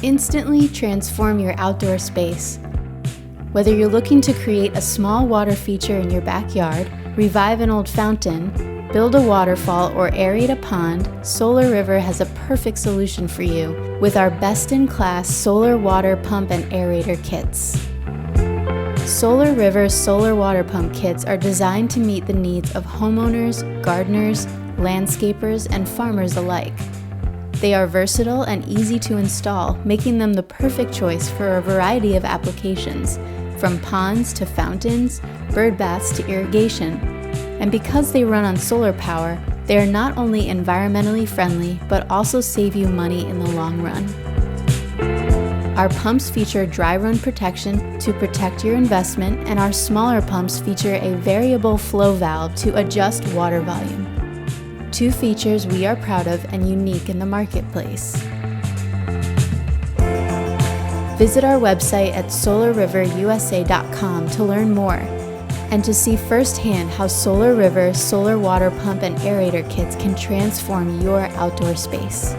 instantly transform your outdoor space. Whether you're looking to create a small water feature in your backyard, revive an old fountain, build a waterfall, or aerate a pond, Solariver has a perfect solution for you with our best-in-class solar water pump and aerator kits. Solariver's solar water pump kits are designed to meet the needs of homeowners, gardeners, landscapers, and farmers alike. They are versatile and easy to install, making them the perfect choice for a variety of applications, from ponds to fountains, birdbaths to irrigation. And because they run on solar power, they are not only environmentally friendly, but also save you money in the long run. Our pumps feature dry run protection to protect your investment, and our smaller pumps feature a variable flow valve to adjust water volume. Two features we are proud of and unique in the marketplace. Visit our website at solariverusa.com to learn more and to see firsthand how Solariver's solar water pump and aerator kits can transform your outdoor space.